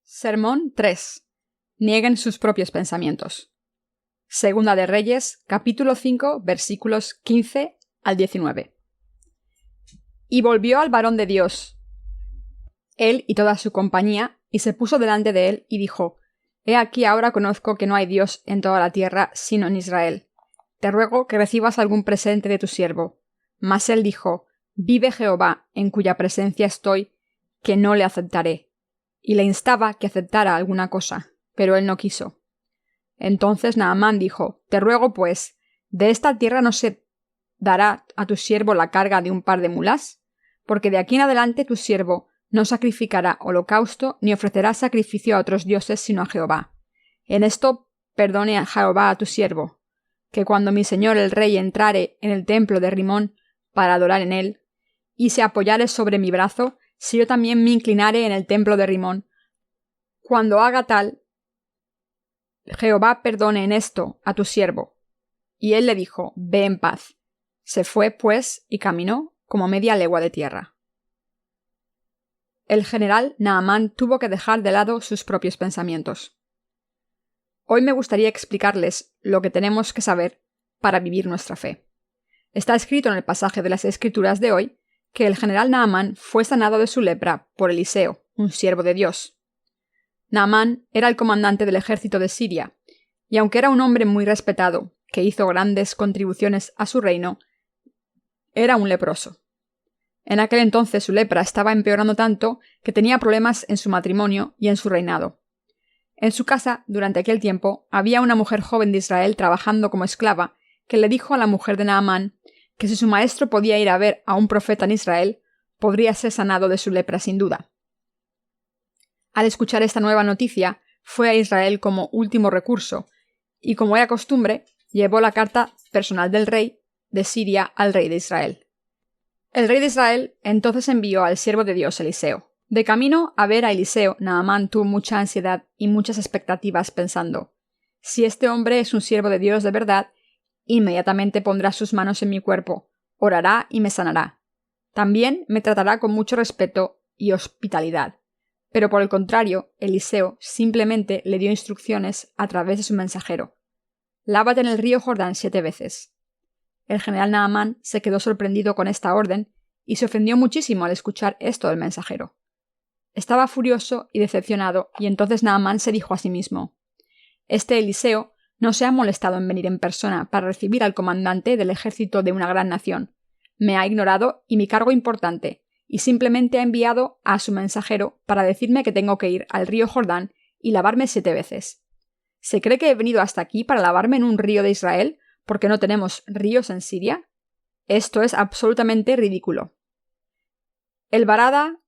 Sermón 3. Nieguen sus propios pensamientos. Segunda de Reyes, capítulo 5, versículos 15 al 19. Y volvió al varón de Dios, él y toda su compañía, y se puso delante de él, y dijo: He aquí ahora conozco que no hay Dios en toda la tierra, sino en Israel. Te ruego que recibas algún presente de tu siervo. Mas él dijo: Vive Jehová, en cuya presencia estoy, que no le aceptaré. Y le instaba que aceptara alguna cosa, pero él no quiso. Entonces Naamán dijo: Te ruego, pues, ¿de esta tierra no se dará a tu siervo la carga de un par de mulas? Porque de aquí en adelante tu siervo no sacrificará holocausto ni ofrecerá sacrificio a otros dioses sino a Jehová. En esto perdone a Jehová a tu siervo, que cuando mi señor el rey entrare en el templo de Rimón para adorar en él, y se apoyare sobre mi brazo, si yo también me inclinare en el templo de Rimón, cuando haga tal, Jehová perdone en esto a tu siervo. Y él le dijo: Ve en paz. Se fue, pues, y caminó como media legua de tierra. El general Naamán tuvo que dejar de lado sus propios pensamientos. Hoy me gustaría explicarles lo que tenemos que saber para vivir nuestra fe. Está escrito en el pasaje de las Escrituras de hoy que el general Naamán fue sanado de su lepra por Eliseo, un siervo de Dios. Naamán era el comandante del ejército de Siria, y aunque era un hombre muy respetado, que hizo grandes contribuciones a su reino, era un leproso. En aquel entonces su lepra estaba empeorando tanto que tenía problemas en su matrimonio y en su reinado. En su casa, durante aquel tiempo, había una mujer joven de Israel trabajando como esclava, que le dijo a la mujer de Naamán que si su maestro podía ir a ver a un profeta en Israel, podría ser sanado de su lepra sin duda. Al escuchar esta nueva noticia, fue a Israel como último recurso, y como era costumbre, llevó la carta personal del rey de Siria al rey de Israel. El rey de Israel entonces envió al siervo de Dios Eliseo. De camino a ver a Eliseo, Naamán tuvo mucha ansiedad y muchas expectativas pensando: si este hombre es un siervo de Dios de verdad, inmediatamente pondrá sus manos en mi cuerpo, orará y me sanará. También me tratará con mucho respeto y hospitalidad. Pero por el contrario, Eliseo simplemente le dio instrucciones a través de su mensajero: lávate en el río Jordán 7 veces. El general Naamán se quedó sorprendido con esta orden y se ofendió muchísimo al escuchar esto del mensajero. Estaba furioso y decepcionado, y entonces Naamán se dijo a sí mismo: este Eliseo no se ha molestado en venir en persona para recibir al comandante del ejército de una gran nación. Me ha ignorado y mi cargo importante, y simplemente ha enviado a su mensajero para decirme que tengo que ir al río Jordán y lavarme 7 veces. ¿Se cree que he venido hasta aquí para lavarme en un río de Israel porque no tenemos ríos en Siria? Esto es absolutamente ridículo. El Barada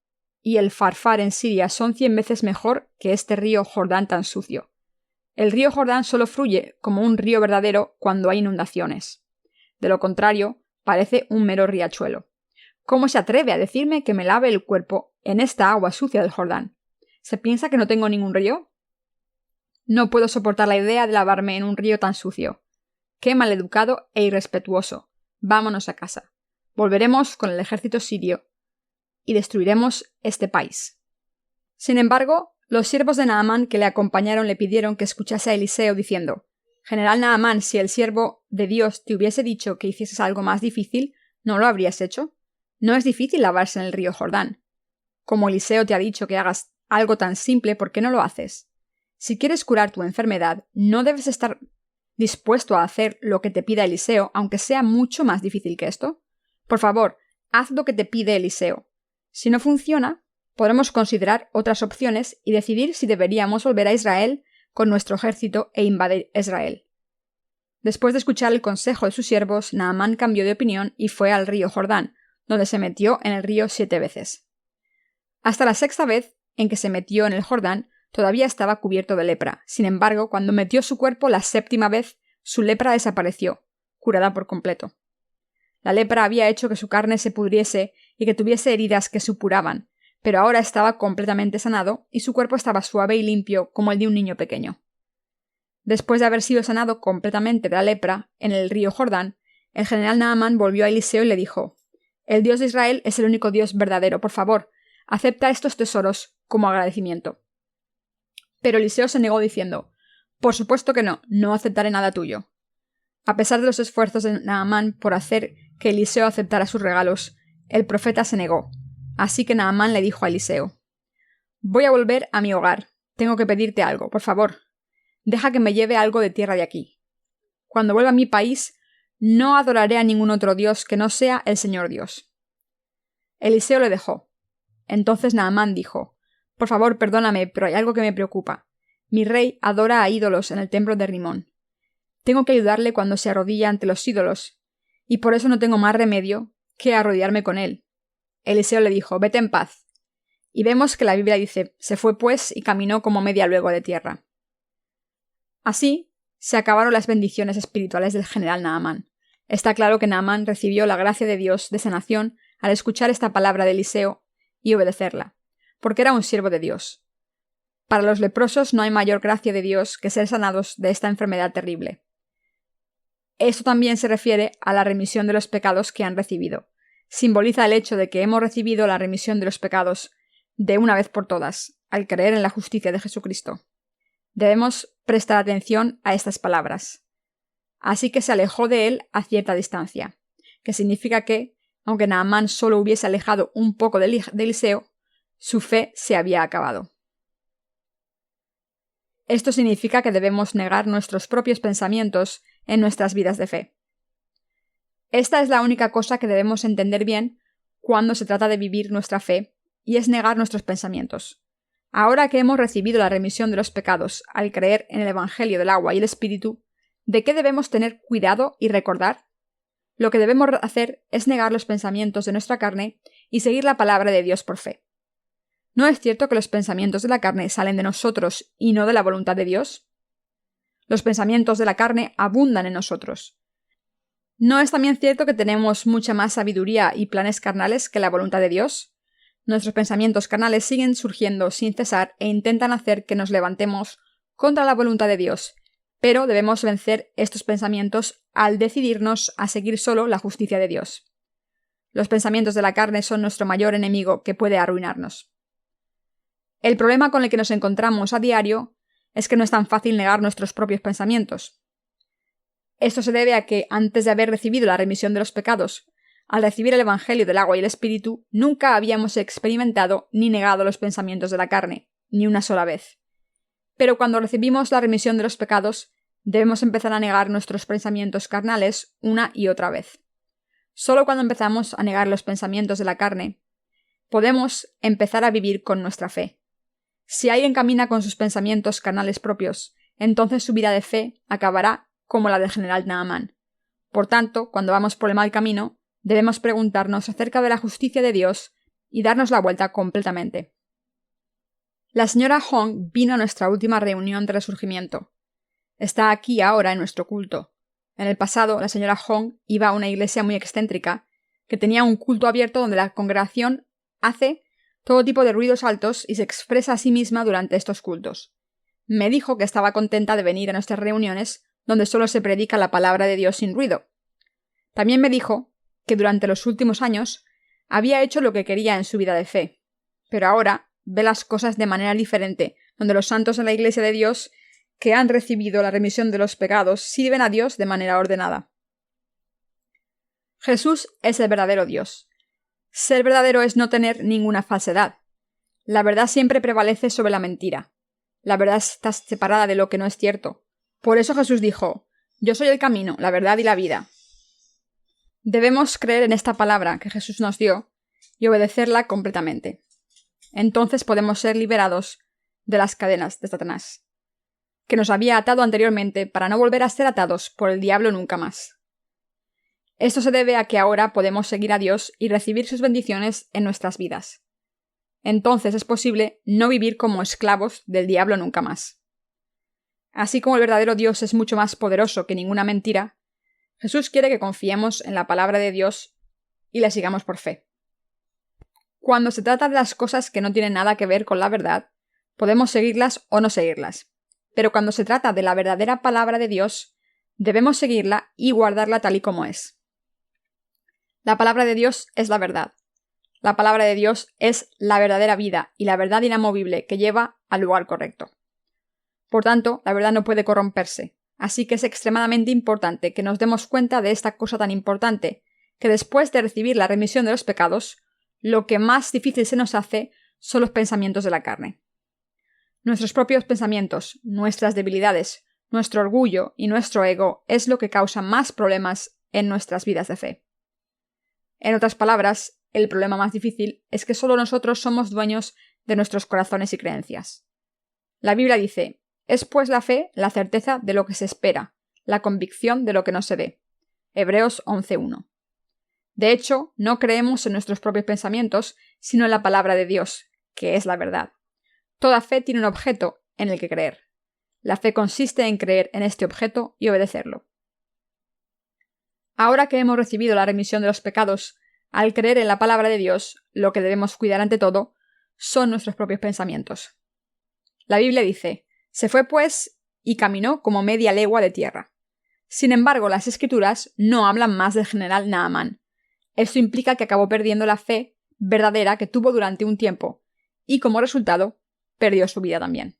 y el Farfar en Siria son 100 veces mejor que este río Jordán tan sucio. El río Jordán solo fluye como un río verdadero cuando hay inundaciones. De lo contrario, parece un mero riachuelo. ¿Cómo se atreve a decirme que me lave el cuerpo en esta agua sucia del Jordán? ¿Se piensa que no tengo ningún río? No puedo soportar la idea de lavarme en un río tan sucio. ¡Qué maleducado e irrespetuoso! Vámonos a casa. Volveremos con el ejército sirio y destruiremos este país. Sin embargo, los siervos de Naamán que le acompañaron le pidieron que escuchase a Eliseo diciendo: General Naamán, si el siervo de Dios te hubiese dicho que hicieses algo más difícil, ¿no lo habrías hecho? No es difícil lavarse en el río Jordán. Como Eliseo te ha dicho que hagas algo tan simple, ¿por qué no lo haces? Si quieres curar tu enfermedad, no debes estar dispuesto a hacer lo que te pida Eliseo, aunque sea mucho más difícil que esto. Por favor, haz lo que te pide Eliseo. Si no funciona, podremos considerar otras opciones y decidir si deberíamos volver a Israel con nuestro ejército e invadir Israel. Después de escuchar el consejo de sus siervos, Naamán cambió de opinión y fue al río Jordán, donde se metió en el río 7 veces. Hasta la 6ª vez en que se metió en el Jordán, todavía estaba cubierto de lepra. Sin embargo, cuando metió su cuerpo la 7ª vez, su lepra desapareció, curada por completo. La lepra había hecho que su carne se pudriese y que tuviese heridas que supuraban, pero ahora estaba completamente sanado y su cuerpo estaba suave y limpio como el de un niño pequeño. Después de haber sido sanado completamente de la lepra en el río Jordán, el general Naamán volvió a Eliseo y le dijo: El Dios de Israel es el único Dios verdadero. Por favor, acepta estos tesoros como agradecimiento. Pero Eliseo se negó diciendo: «Por supuesto que no, no aceptaré nada tuyo». A pesar de los esfuerzos de Naamán por hacer que Eliseo aceptara sus regalos, el profeta se negó. Así que Naamán le dijo a Eliseo: «Voy a volver a mi hogar. Tengo que pedirte algo, por favor. Deja que me lleve algo de tierra de aquí. Cuando vuelva a mi país, no adoraré a ningún otro Dios que no sea el Señor Dios». Eliseo le dejó. Entonces Naamán dijo: «Por favor, perdóname, pero hay algo que me preocupa. Mi rey adora a ídolos en el templo de Rimón. Tengo que ayudarle cuando se arrodilla ante los ídolos, y por eso no tengo más remedio que arrodillarme con él». Eliseo le dijo: «Vete en paz». Y vemos que la Biblia dice: «Se fue pues y caminó como media legua de tierra». Así se acabaron las bendiciones espirituales del general Naamán. Está claro que Naamán recibió la gracia de Dios de sanación al escuchar esta palabra de Eliseo y obedecerla, porque era un siervo de Dios. Para los leprosos no hay mayor gracia de Dios que ser sanados de esta enfermedad terrible. Esto también se refiere a la remisión de los pecados que han recibido. Simboliza el hecho de que hemos recibido la remisión de los pecados de una vez por todas, al creer en la justicia de Jesucristo. Debemos prestar atención a estas palabras. Así que se alejó de él a cierta distancia, que significa que, aunque Naamán solo hubiese alejado un poco de Eliseo, su fe se había acabado. Esto significa que debemos negar nuestros propios pensamientos en nuestras vidas de fe. Esta es la única cosa que debemos entender bien cuando se trata de vivir nuestra fe, y es negar nuestros pensamientos. Ahora que hemos recibido la remisión de los pecados al creer en el Evangelio del agua y el Espíritu, ¿de qué debemos tener cuidado y recordar? Lo que debemos hacer es negar los pensamientos de nuestra carne y seguir la palabra de Dios por fe. ¿No es cierto que los pensamientos de la carne salen de nosotros y no de la voluntad de Dios? Los pensamientos de la carne abundan en nosotros. ¿No es también cierto que tenemos mucha más sabiduría y planes carnales que la voluntad de Dios? Nuestros pensamientos carnales siguen surgiendo sin cesar e intentan hacer que nos levantemos contra la voluntad de Dios, pero debemos vencer estos pensamientos al decidirnos a seguir solo la justicia de Dios. Los pensamientos de la carne son nuestro mayor enemigo que puede arruinarnos. El problema con el que nos encontramos a diario es que no es tan fácil negar nuestros propios pensamientos. Esto se debe a que, antes de haber recibido la remisión de los pecados, al recibir el Evangelio del agua y el Espíritu, nunca habíamos experimentado ni negado los pensamientos de la carne, ni una sola vez. Pero cuando recibimos la remisión de los pecados, debemos empezar a negar nuestros pensamientos carnales una y otra vez. Solo cuando empezamos a negar los pensamientos de la carne, podemos empezar a vivir con nuestra fe. Si alguien camina con sus pensamientos carnales propios, entonces su vida de fe acabará como la del general Naamán. Por tanto, cuando vamos por el mal camino, debemos preguntarnos acerca de la justicia de Dios y darnos la vuelta completamente. La señora Hong vino a nuestra última reunión de resurgimiento. Está aquí ahora en nuestro culto. En el pasado, la señora Hong iba a una iglesia muy excéntrica, que tenía un culto abierto donde la congregación hace todo tipo de ruidos altos y se expresa a sí misma durante estos cultos. Me dijo que estaba contenta de venir a nuestras reuniones donde solo se predica la palabra de Dios sin ruido. También me dijo que durante los últimos años había hecho lo que quería en su vida de fe, pero ahora ve las cosas de manera diferente, donde los santos en la Iglesia de Dios que han recibido la remisión de los pecados sirven a Dios de manera ordenada. Jesús es el verdadero Dios. Ser verdadero es no tener ninguna falsedad. La verdad siempre prevalece sobre la mentira. La verdad está separada de lo que no es cierto. Por eso Jesús dijo: «Yo soy el camino, la verdad y la vida». Debemos creer en esta palabra que Jesús nos dio y obedecerla completamente. Entonces podemos ser liberados de las cadenas de Satanás, que nos había atado anteriormente para no volver a ser atados por el diablo nunca más. Esto se debe a que ahora podemos seguir a Dios y recibir sus bendiciones en nuestras vidas. Entonces es posible no vivir como esclavos del diablo nunca más. Así como el verdadero Dios es mucho más poderoso que ninguna mentira, Jesús quiere que confiemos en la palabra de Dios y la sigamos por fe. Cuando se trata de las cosas que no tienen nada que ver con la verdad, podemos seguirlas o no seguirlas. Pero cuando se trata de la verdadera palabra de Dios, debemos seguirla y guardarla tal y como es. La palabra de Dios es la verdad. La palabra de Dios es la verdadera vida y la verdad inamovible que lleva al lugar correcto. Por tanto, la verdad no puede corromperse. Así que es extremadamente importante que nos demos cuenta de esta cosa tan importante, que después de recibir la remisión de los pecados, lo que más difícil se nos hace son los pensamientos de la carne. Nuestros propios pensamientos, nuestras debilidades, nuestro orgullo y nuestro ego es lo que causa más problemas en nuestras vidas de fe. En otras palabras, el problema más difícil es que solo nosotros somos dueños de nuestros corazones y creencias. La Biblia dice: es pues la fe la certeza de lo que se espera, la convicción de lo que no se ve. Hebreos 11:1. De hecho, no creemos en nuestros propios pensamientos, sino en la palabra de Dios, que es la verdad. Toda fe tiene un objeto en el que creer. La fe consiste en creer en este objeto y obedecerlo. Ahora que hemos recibido la remisión de los pecados, al creer en la palabra de Dios, lo que debemos cuidar ante todo son nuestros propios pensamientos. La Biblia dice: se fue pues y caminó como media legua de tierra. Sin embargo, las Escrituras no hablan más del general Naamán. Esto implica que acabó perdiendo la fe verdadera que tuvo durante un tiempo, y como resultado, perdió su vida también.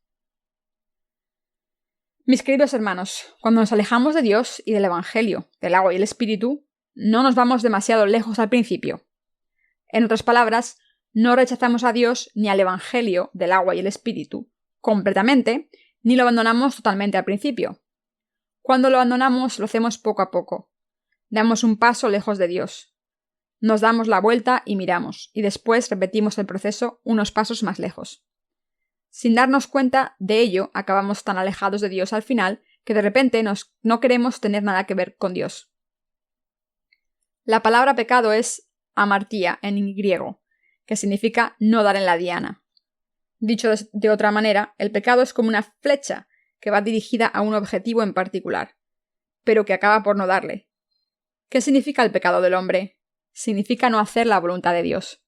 Mis queridos hermanos, cuando nos alejamos de Dios y del Evangelio, del agua y el Espíritu, no nos vamos demasiado lejos al principio. En otras palabras, no rechazamos a Dios ni al Evangelio del agua y el Espíritu completamente, ni lo abandonamos totalmente al principio. Cuando lo abandonamos, lo hacemos poco a poco. Damos un paso lejos de Dios. Nos damos la vuelta y miramos, y después repetimos el proceso unos pasos más lejos. Sin darnos cuenta de ello, acabamos tan alejados de Dios al final que de repente no queremos tener nada que ver con Dios. La palabra pecado es amartía en griego, que significa no dar en la diana. Dicho de otra manera, el pecado es como una flecha que va dirigida a un objetivo en particular, pero que acaba por no darle. ¿Qué significa el pecado del hombre? Significa no hacer la voluntad de Dios.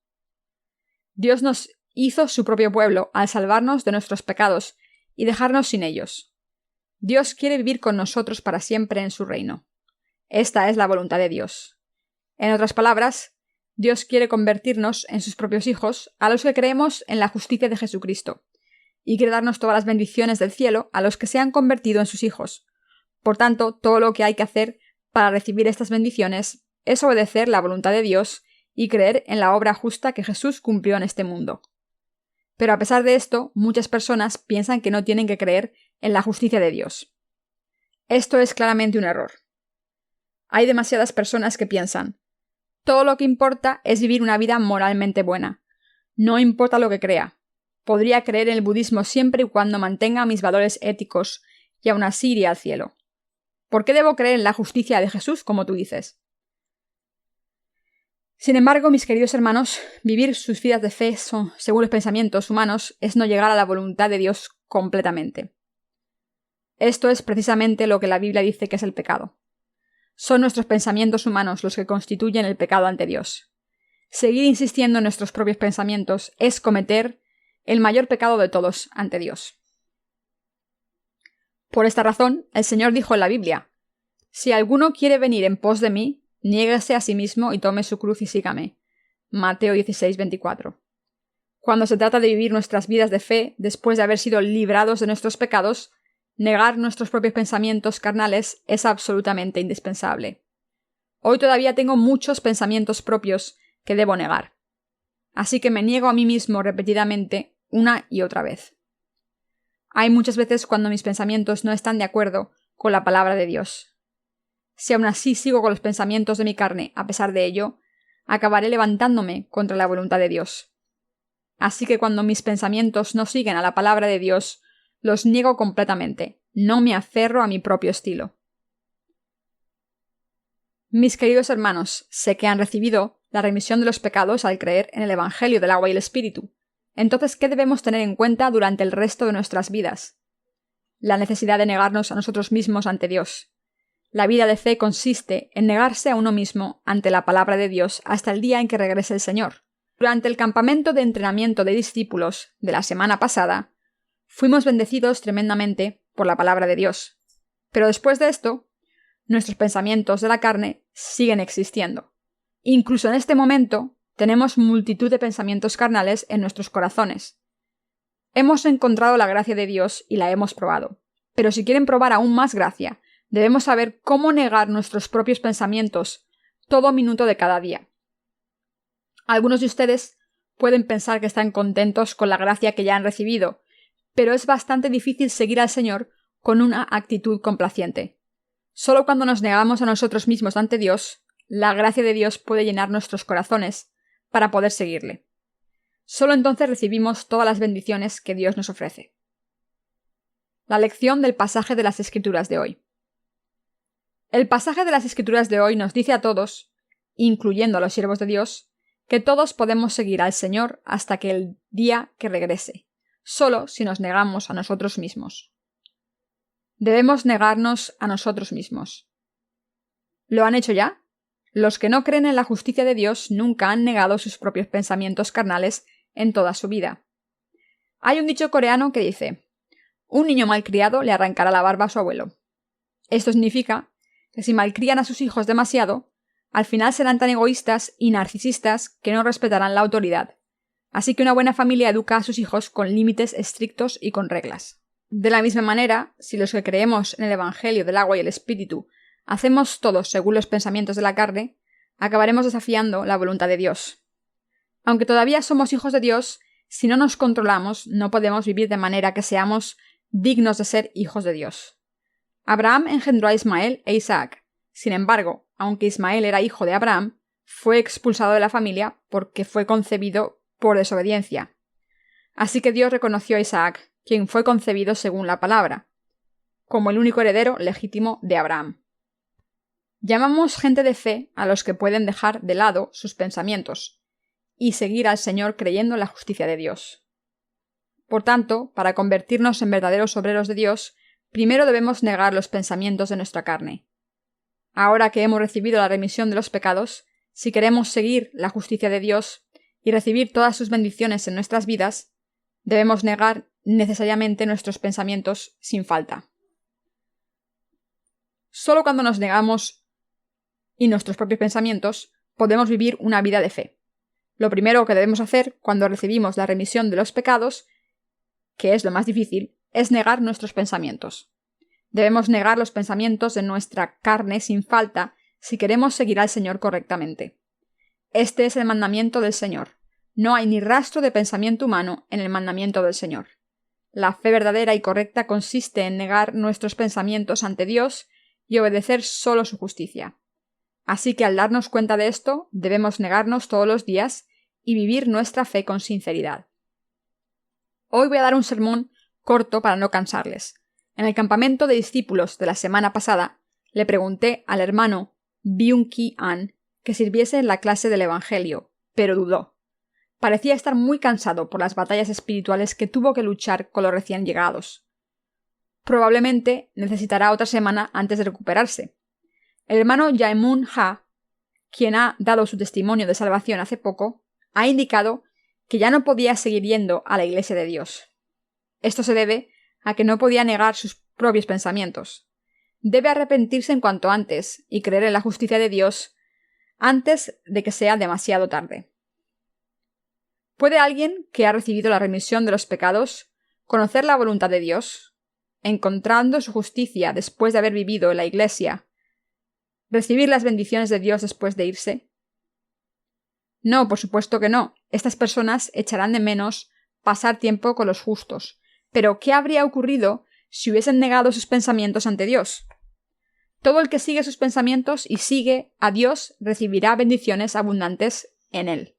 Dios nos hizo su propio pueblo al salvarnos de nuestros pecados y dejarnos sin ellos. Dios quiere vivir con nosotros para siempre en su reino. Esta es la voluntad de Dios. En otras palabras, Dios quiere convertirnos en sus propios hijos a los que creemos en la justicia de Jesucristo, y quiere darnos todas las bendiciones del cielo a los que se han convertido en sus hijos. Por tanto, todo lo que hay que hacer para recibir estas bendiciones es obedecer la voluntad de Dios y creer en la obra justa que Jesús cumplió en este mundo. Pero a pesar de esto, muchas personas piensan que no tienen que creer en la justicia de Dios. Esto es claramente un error. Hay demasiadas personas que piensan: todo lo que importa es vivir una vida moralmente buena. No importa lo que crea. Podría creer en el budismo siempre y cuando mantenga mis valores éticos, y aún así iré al cielo. ¿Por qué debo creer en la justicia de Jesús, como tú dices? Sin embargo, mis queridos hermanos, vivir sus vidas de fe según los pensamientos humanos es no llegar a la voluntad de Dios completamente. Esto es precisamente lo que la Biblia dice que es el pecado. Son nuestros pensamientos humanos los que constituyen el pecado ante Dios. Seguir insistiendo en nuestros propios pensamientos es cometer el mayor pecado de todos ante Dios. Por esta razón, el Señor dijo en la Biblia: si alguno quiere venir en pos de mí, niéguese a sí mismo y tome su cruz y sígame. Mateo 16:24. Cuando se trata de vivir nuestras vidas de fe después de haber sido librados de nuestros pecados, negar nuestros propios pensamientos carnales es absolutamente indispensable. Hoy todavía tengo muchos pensamientos propios que debo negar. Así que me niego a mí mismo repetidamente una y otra vez. Hay muchas veces cuando mis pensamientos no están de acuerdo con la palabra de Dios. Si aún así sigo con los pensamientos de mi carne, a pesar de ello, acabaré levantándome contra la voluntad de Dios. Así que cuando mis pensamientos no siguen a la palabra de Dios, los niego completamente. No me aferro a mi propio estilo. Mis queridos hermanos, sé que han recibido la remisión de los pecados al creer en el Evangelio del agua y el Espíritu. Entonces, ¿qué debemos tener en cuenta durante el resto de nuestras vidas? La necesidad de negarnos a nosotros mismos ante Dios. La vida de fe consiste en negarse a uno mismo ante la palabra de Dios hasta el día en que regrese el Señor. Durante el campamento de entrenamiento de discípulos de la semana pasada, fuimos bendecidos tremendamente por la palabra de Dios. Pero después de esto, nuestros pensamientos de la carne siguen existiendo. Incluso en este momento, tenemos multitud de pensamientos carnales en nuestros corazones. Hemos encontrado la gracia de Dios y la hemos probado. Pero si quieren probar aún más gracia, debemos saber cómo negar nuestros propios pensamientos todo minuto de cada día. Algunos de ustedes pueden pensar que están contentos con la gracia que ya han recibido, pero es bastante difícil seguir al Señor con una actitud complaciente. Solo cuando nos negamos a nosotros mismos ante Dios, la gracia de Dios puede llenar nuestros corazones para poder seguirle. Solo entonces recibimos todas las bendiciones que Dios nos ofrece. La lección del pasaje de las Escrituras de hoy. El pasaje de las Escrituras de hoy nos dice a todos, incluyendo a los siervos de Dios, que todos podemos seguir al Señor hasta que el día que regrese, solo si nos negamos a nosotros mismos. Debemos negarnos a nosotros mismos. ¿Lo han hecho ya? Los que no creen en la justicia de Dios nunca han negado sus propios pensamientos carnales en toda su vida. Hay un dicho coreano que dice: un niño malcriado le arrancará la barba a su abuelo. Esto significa que si malcrían a sus hijos demasiado, al final serán tan egoístas y narcisistas que no respetarán la autoridad. Así que una buena familia educa a sus hijos con límites estrictos y con reglas. De la misma manera, si los que creemos en el Evangelio del agua y el Espíritu hacemos todo según los pensamientos de la carne, acabaremos desafiando la voluntad de Dios. Aunque todavía somos hijos de Dios, si no nos controlamos, no podemos vivir de manera que seamos dignos de ser hijos de Dios. Abraham engendró a Ismael e Isaac. Sin embargo, aunque Ismael era hijo de Abraham, fue expulsado de la familia porque fue concebido por desobediencia. Así que Dios reconoció a Isaac, quien fue concebido según la palabra, como el único heredero legítimo de Abraham. Llamamos gente de fe a los que pueden dejar de lado sus pensamientos y seguir al Señor creyendo en la justicia de Dios. Por tanto, para convertirnos en verdaderos obreros de Dios, primero debemos negar los pensamientos de nuestra carne. Ahora que hemos recibido la remisión de los pecados, si queremos seguir la justicia de Dios y recibir todas sus bendiciones en nuestras vidas, debemos negar necesariamente nuestros pensamientos sin falta. Solo cuando nos negamos y nuestros propios pensamientos, podemos vivir una vida de fe. Lo primero que debemos hacer cuando recibimos la remisión de los pecados, que es lo más difícil, es negar nuestros pensamientos. Debemos negar los pensamientos de nuestra carne sin falta si queremos seguir al Señor correctamente. Este es el mandamiento del Señor. No hay ni rastro de pensamiento humano en el mandamiento del Señor. La fe verdadera y correcta consiste en negar nuestros pensamientos ante Dios y obedecer solo su justicia. Así que al darnos cuenta de esto, debemos negarnos todos los días y vivir nuestra fe con sinceridad. Hoy voy a dar un sermón corto para no cansarles. En el campamento de discípulos de la semana pasada, le pregunté al hermano Byung-Ki An que sirviese en la clase del Evangelio, pero dudó. Parecía estar muy cansado por las batallas espirituales que tuvo que luchar con los recién llegados. Probablemente necesitará otra semana antes de recuperarse. El hermano Jaemun Ha, quien ha dado su testimonio de salvación hace poco, ha indicado que ya no podía seguir yendo a la Iglesia de Dios. Esto se debe a que no podía negar sus propios pensamientos. Debe arrepentirse en cuanto antes y creer en la justicia de Dios antes de que sea demasiado tarde. ¿Puede alguien que ha recibido la remisión de los pecados conocer la voluntad de Dios, encontrando su justicia después de haber vivido en la Iglesia, recibir las bendiciones de Dios después de irse? No, por supuesto que no. Estas personas echarán de menos pasar tiempo con los justos. Pero, ¿qué habría ocurrido si hubiesen negado sus pensamientos ante Dios? Todo el que sigue sus pensamientos y sigue a Dios recibirá bendiciones abundantes en él.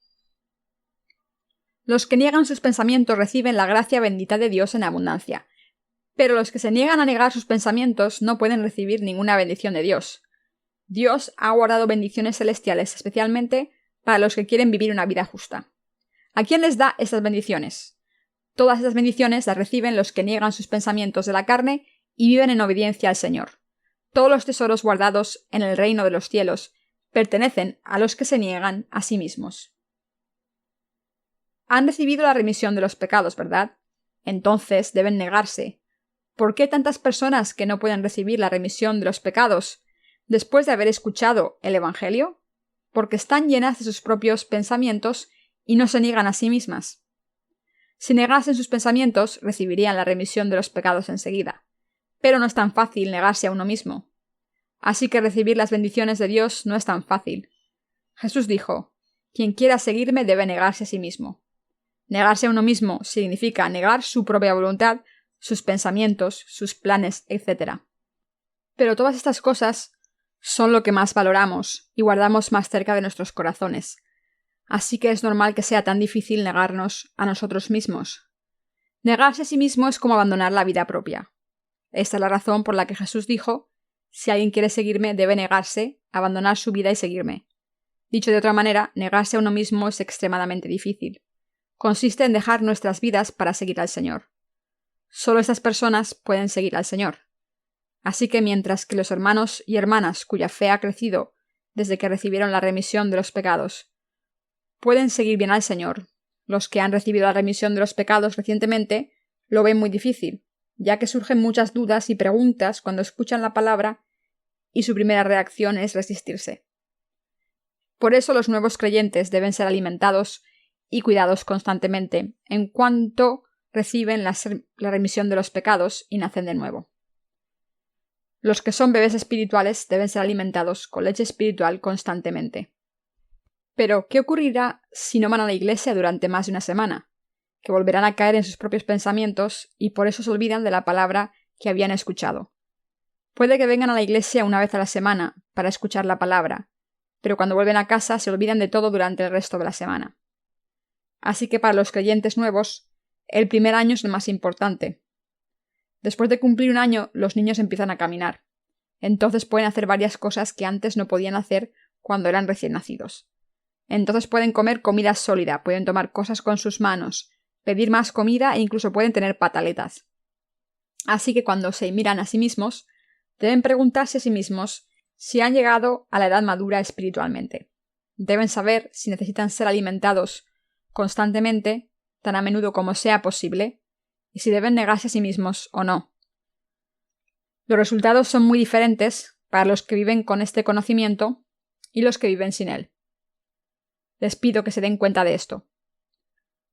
Los que niegan sus pensamientos reciben la gracia bendita de Dios en abundancia. Pero los que se niegan a negar sus pensamientos no pueden recibir ninguna bendición de Dios. Dios ha guardado bendiciones celestiales especialmente para los que quieren vivir una vida justa. ¿A quién les da estas bendiciones? Todas estas bendiciones las reciben los que niegan sus pensamientos de la carne y viven en obediencia al Señor. Todos los tesoros guardados en el reino de los cielos pertenecen a los que se niegan a sí mismos. Han recibido la remisión de los pecados, ¿verdad? Entonces deben negarse. ¿Por qué tantas personas que no pueden recibir la remisión de los pecados después de haber escuchado el Evangelio? Porque están llenas de sus propios pensamientos y no se niegan a sí mismas. Si negasen sus pensamientos, recibirían la remisión de los pecados enseguida. Pero no es tan fácil negarse a uno mismo. Así que recibir las bendiciones de Dios no es tan fácil. Jesús dijo: quien quiera seguirme debe negarse a sí mismo. Negarse a uno mismo significa negar su propia voluntad, sus pensamientos, sus planes, etc. Pero todas estas cosas son lo que más valoramos y guardamos más cerca de nuestros corazones. Así que es normal que sea tan difícil negarnos a nosotros mismos. Negarse a sí mismo es como abandonar la vida propia. Esta es la razón por la que Jesús dijo: si alguien quiere seguirme, debe negarse, abandonar su vida y seguirme. Dicho de otra manera, negarse a uno mismo es extremadamente difícil. Consiste en dejar nuestras vidas para seguir al Señor. Solo estas personas pueden seguir al Señor. Así que mientras que los hermanos y hermanas cuya fe ha crecido desde que recibieron la remisión de los pecados pueden seguir bien al Señor, los que han recibido la remisión de los pecados recientemente lo ven muy difícil, ya que surgen muchas dudas y preguntas cuando escuchan la palabra y su primera reacción es resistirse. Por eso los nuevos creyentes deben ser alimentados y cuidados constantemente en cuanto reciben la remisión de los pecados y nacen de nuevo. Los que son bebés espirituales deben ser alimentados con leche espiritual constantemente. Pero, ¿qué ocurrirá si no van a la iglesia durante más de una semana? Que volverán a caer en sus propios pensamientos y por eso se olvidan de la palabra que habían escuchado. Puede que vengan a la iglesia una vez a la semana para escuchar la palabra, pero cuando vuelven a casa se olvidan de todo durante el resto de la semana. Así que para los creyentes nuevos, el primer año es el más importante. Después de cumplir un año, los niños empiezan a caminar. Entonces pueden hacer varias cosas que antes no podían hacer cuando eran recién nacidos. Entonces pueden comer comida sólida, pueden tomar cosas con sus manos, pedir más comida e incluso pueden tener pataletas. Así que cuando se miran a sí mismos, deben preguntarse a sí mismos si han llegado a la edad madura espiritualmente. Deben saber si necesitan ser alimentados constantemente, tan a menudo como sea posible, y si deben negarse a sí mismos o no. Los resultados son muy diferentes para los que viven con este conocimiento y los que viven sin él. Les pido que se den cuenta de esto.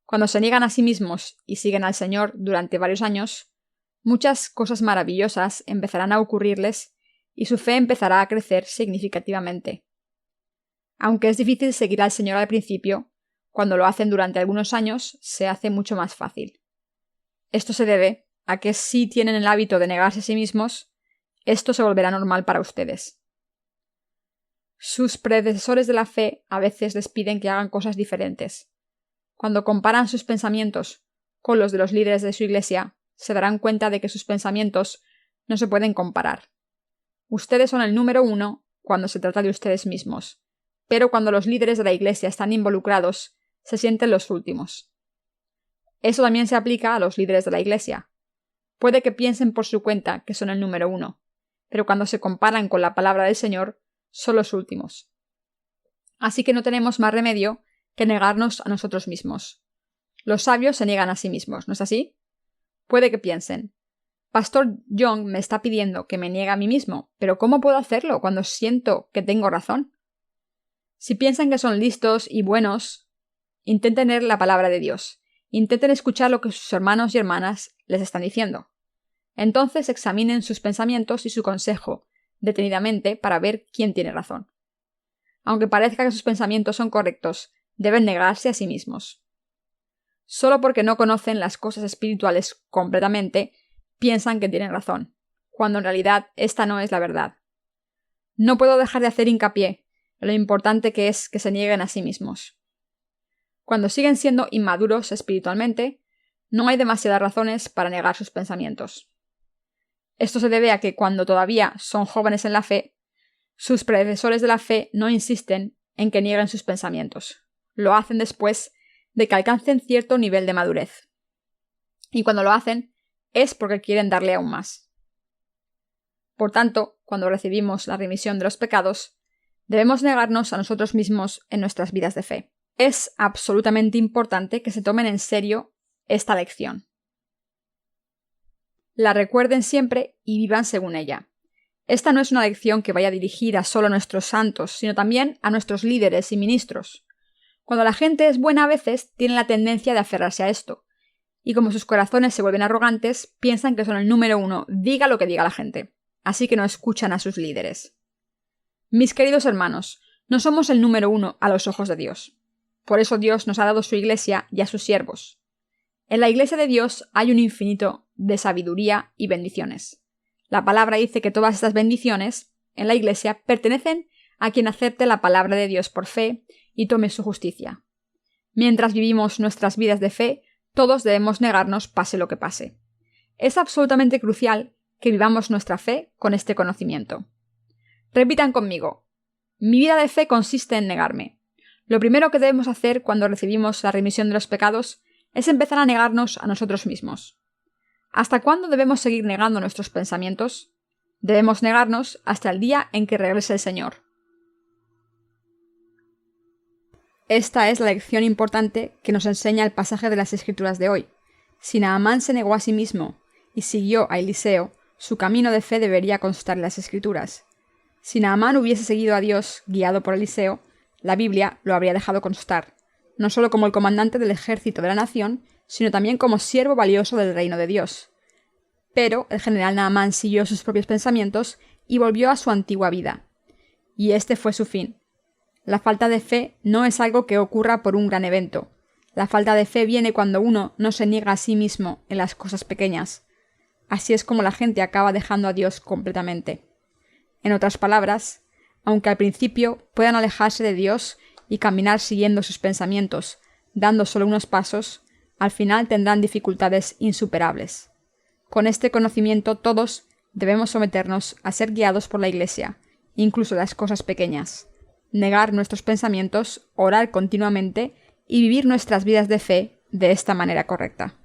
Cuando se niegan a sí mismos y siguen al Señor durante varios años, muchas cosas maravillosas empezarán a ocurrirles y su fe empezará a crecer significativamente. Aunque es difícil seguir al Señor al principio, cuando lo hacen durante algunos años, se hace mucho más fácil. Esto se debe a que si tienen el hábito de negarse a sí mismos, esto se volverá normal para ustedes. Sus predecesores de la fe a veces les piden que hagan cosas diferentes. Cuando comparan sus pensamientos con los de los líderes de su iglesia, se darán cuenta de que sus pensamientos no se pueden comparar. Ustedes son el número 1 cuando se trata de ustedes mismos, pero cuando los líderes de la iglesia están involucrados, se sienten los últimos. Eso también se aplica a los líderes de la iglesia. Puede que piensen por su cuenta que son el número 1, pero cuando se comparan con la palabra del Señor, son los últimos. Así que no tenemos más remedio que negarnos a nosotros mismos. Los sabios se niegan a sí mismos, ¿no es así? Puede que piensen: Pastor Young me está pidiendo que me niegue a mí mismo, pero ¿cómo puedo hacerlo cuando siento que tengo razón? Si piensan que son listos y buenos, intenten leer la palabra de Dios. Intenten escuchar lo que sus hermanos y hermanas les están diciendo. Entonces examinen sus pensamientos y su consejo detenidamente para ver quién tiene razón. Aunque parezca que sus pensamientos son correctos, deben negarse a sí mismos. Solo porque no conocen las cosas espirituales completamente, piensan que tienen razón, cuando en realidad esta no es la verdad. No puedo dejar de hacer hincapié en lo importante que es que se nieguen a sí mismos. Cuando siguen siendo inmaduros espiritualmente, no hay demasiadas razones para negar sus pensamientos. Esto se debe a que cuando todavía son jóvenes en la fe, sus predecesores de la fe no insisten en que nieguen sus pensamientos. Lo hacen después de que alcancen cierto nivel de madurez. Y cuando lo hacen, es porque quieren darle aún más. Por tanto, cuando recibimos la remisión de los pecados, debemos negarnos a nosotros mismos en nuestras vidas de fe. Es absolutamente importante que se tomen en serio esta lección. La recuerden siempre y vivan según ella. Esta no es una lección que vaya dirigida solo a nuestros santos, sino también a nuestros líderes y ministros. Cuando la gente es buena a veces, tienen la tendencia de aferrarse a esto, y como sus corazones se vuelven arrogantes, piensan que son el número uno, diga lo que diga la gente, así que no escuchan a sus líderes. Mis queridos hermanos, no somos el número uno a los ojos de Dios. Por eso Dios nos ha dado su iglesia y a sus siervos. En la iglesia de Dios hay un infinito de sabiduría y bendiciones. La palabra dice que todas estas bendiciones en la iglesia pertenecen a quien acepte la palabra de Dios por fe y tome su justicia. Mientras vivimos nuestras vidas de fe, todos debemos negarnos pase lo que pase. Es absolutamente crucial que vivamos nuestra fe con este conocimiento. Repitan conmigo. Mi vida de fe consiste en negarme. Lo primero que debemos hacer cuando recibimos la remisión de los pecados es empezar a negarnos a nosotros mismos. ¿Hasta cuándo debemos seguir negando nuestros pensamientos? Debemos negarnos hasta el día en que regrese el Señor. Esta es la lección importante que nos enseña el pasaje de las Escrituras de hoy. Si Naamán se negó a sí mismo y siguió a Eliseo, su camino de fe debería constar en las Escrituras. Si Naamán hubiese seguido a Dios, guiado por Eliseo, la Biblia lo habría dejado constar, no solo como el comandante del ejército de la nación, sino también como siervo valioso del reino de Dios. Pero el general Naamán siguió sus propios pensamientos y volvió a su antigua vida. Y este fue su fin. La falta de fe no es algo que ocurra por un gran evento. La falta de fe viene cuando uno no se niega a sí mismo en las cosas pequeñas. Así es como la gente acaba dejando a Dios completamente. En otras palabras, aunque al principio puedan alejarse de Dios y caminar siguiendo sus pensamientos, dando solo unos pasos, al final tendrán dificultades insuperables. Con este conocimiento todos debemos someternos a ser guiados por la Iglesia, incluso las cosas pequeñas, negar nuestros pensamientos, orar continuamente y vivir nuestras vidas de fe de esta manera correcta.